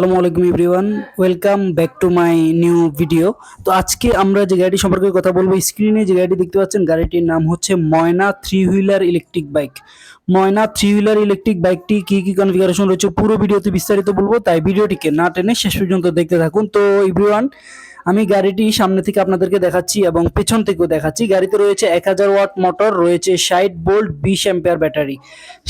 আসসালামু আলাইকুম everyone, welcome back to my new video. তো আজকে আমরা যে গাড়িটি সম্পর্কে কথা বলবো, স্ক্রিনে যে গাড়িটি দেখতে পাচ্ছেন গাড়িটির নাম হচ্ছে ময়না থ্রি হুইলার ইলেকট্রিক বাইক। ময়না থ্রি হুইলার ইলেকট্রিক বাইকটি কি কি কনফিগারেশন রয়েছে পুরো ভিডিওতে বিস্তারিত বলবো, তাই ভিডিওটিকে না টেনে শেষ পর্যন্ত দেখতে থাকুন। তো এভরিওয়ান, আমি গাড়িটি সামনে থেকে আপনাদেরকে দেখাচ্ছি এবং পেছন থেকেও দেখাচ্ছি। গাড়িতে রয়েছে 1000 ওয়াট মোটর, রয়েছে 60 volt 20 ampere battery.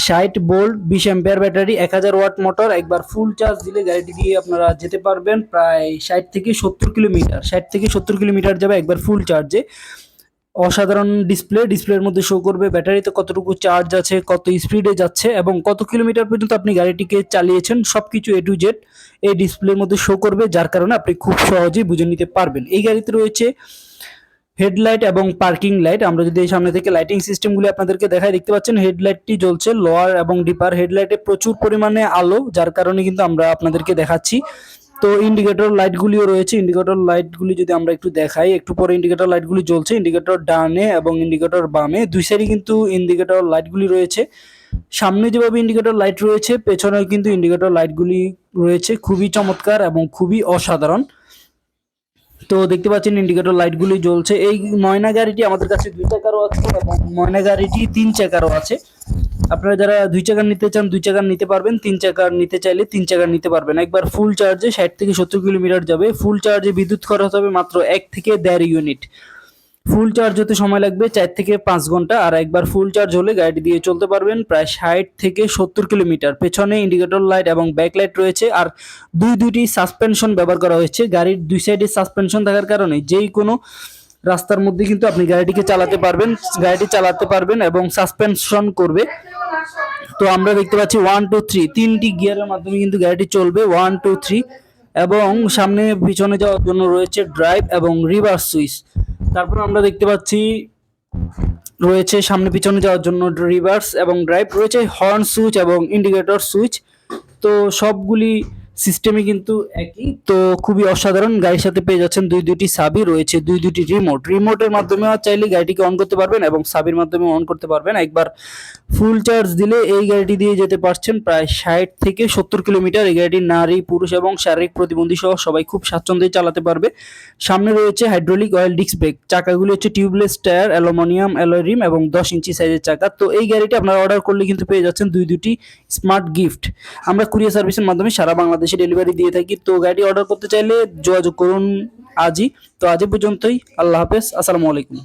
60 volt 20 ampere battery, 1000 watt motor. একবার ফুল চার্জ দিলে গাড়িটি দিয়ে আপনারা যেতে পারবেন প্রায় 60 থেকে 70 কিলোমিটার। 60 থেকে 70 কিলোমিটার যাবে একবার ফুল চার্জে। অসাধারণ ডিসপ্লের মধ্যে শো করবে ব্যাটারিতে কতটুকু চার্জ আছে, কত স্পিডে যাচ্ছে এবং কত কিলোমিটার পর্যন্ত আপনি গাড়িটিকে চালিয়েছেন, সবকিছু এ টু জেড এই ডিসপ্লের মধ্যে শো করবে, যার কারণে আপনি খুব সহজেই বুঝে নিতে পারবেন। এই গাড়িতে রয়েছে হেডলাইট এবং পার্কিং লাইট। আমরা যদি এই সামনে থেকে লাইটিং সিস্টেমগুলি আপনাদেরকে দেখাই, দেখতে পাচ্ছেন হেডলাইটটি জ্বলছে লোয়ার এবং ডিপার হেডলাইটে প্রচুর পরিমাণে আলো, যার কারণে কিন্তু আমরা আপনাদেরকে দেখাচ্ছি। তো ইন্ডিকেটর লাইটগুলিও রয়েছে। ইন্ডিকেটর লাইটগুলি যদি আমরা একটু দেখাই, একটু পরে ইন্ডিকেটর লাইটগুলি জ্বলছে। ইন্ডিকেটর ডানে এবং ইন্ডিকেটর বামে দুই সাইডে কিন্তু ইন্ডিকেটর লাইটগুলি রয়েছে। সামনে যেভাবে ইন্ডিকেটর লাইট রয়েছে, পেছনেও কিন্তু ইন্ডিকেটর লাইটগুলি রয়েছে। খুবই চমৎকার এবং খুবই অসাধারণ। তো দেখতে পাচ্ছেন ইন্ডিকেটর লাইটগুলি জ্বলছে। এই ময়না গাড়িটি আমাদের কাছে 2 চাকারও আছে এবং ময়না গাড়িটি 3 চাকারও আছে। আপনারা যারা 2 চাকার নিতে চান 2 চাকার নিতে পারবেন, 3 চাকার নিতে চাইলে 3 চাকার নিতে পারবেন। একবার ফুল চার্জে 60 থেকে 70 কিলোমিটার যাবে। ফুল চার্জে বিদ্যুৎ খরচ হবে মাত্র 1 থেকে 1.5 ইউনিট। ফুল চার্জ হতে সময় লাগবে 4 থেকে 5 ঘন্টা। আর একবার ফুল চার্জ হলে গাড়িটি দিয়ে চলতে পারবেন প্রায় 60 থেকে 70 কিলোমিটার। পেছনে ইন্ডিকেটর লাইট এবং ব্যাক লাইট রয়েছে। আর দুইটি সাসপেনশন ব্যবহার করা হয়েছে। গাড়ির দুই সাইডে সাসপেনশন থাকার কারণে যেই কোনো রাস্তার মধ্যে কিন্তু আপনি গাড়িটি চালাতে পারবেন এবং সাসপেনশন করবে। তো আমরা দেখতে পাচ্ছি 1 2 3 তিনটি গিয়ারের মাধ্যমে কিন্তু গাড়িটি চলবে, 1 2 3। এবং সামনে পিছনে যাওয়ার জন্য রয়েছে ড্রাইভ এবং রিভার্স সুইচ। তারপর আমরা দেখতে পাচ্ছি রয়েছে সামনে পিছনে যাওয়ার জন্য রিভার্স এবং ড্রাইভ, রয়েছে হর্ন সুইচ এবং ইন্ডিকেটর সুইচ। তো সবগুলি সিস্টেমই কিন্তু একই। তো খুবই অসাধারণ। গাড়ির সাথে পেয়ে যাচ্ছেন দুইটি সাবি, রয়েছে দুইটি রিমোটের মাধ্যমে চাইলে গাড়িটিকে অন করতে পারবেন এবং সাবির মাধ্যমে অন করতে পারবেন। একবার ফুল চার্জ দিলে এই গাড়িটি দিয়ে যেতে পারছেন প্রায় 60 থেকে 70 কিলোমিটার। এই গাড়িটি নারী পুরুষ এবং শারীরিক প্রতিবন্ধী সহ সবাই খুব স্বাচ্ছন্দ্যে চালাতে পারবে। সামনে রয়েছে হাইড্রোলিক অয়েল ডিস্ক ব্রেক। চাকাগুলি হচ্ছে tubeless tyre, aluminium alloy rim এবং 10 ইঞ্চি সাইজের চাকা। তো এই গাড়িটি আপনারা অর্ডার করলে কিন্তু পেয়ে যাচ্ছেন দুটি স্মার্ট গিফট। আমরা কুরিয়ার সার্ভিসের মাধ্যমে সারা বাংলাদেশে ডেলিভারি দিয়ে থাকি। তো গাড়ি অর্ডার করতে চাইলে যোগাযোগ করুন আজই। তো আজ পর্যন্তই। আল্লাহ হাফেজ, আসসালামু আলাইকুম।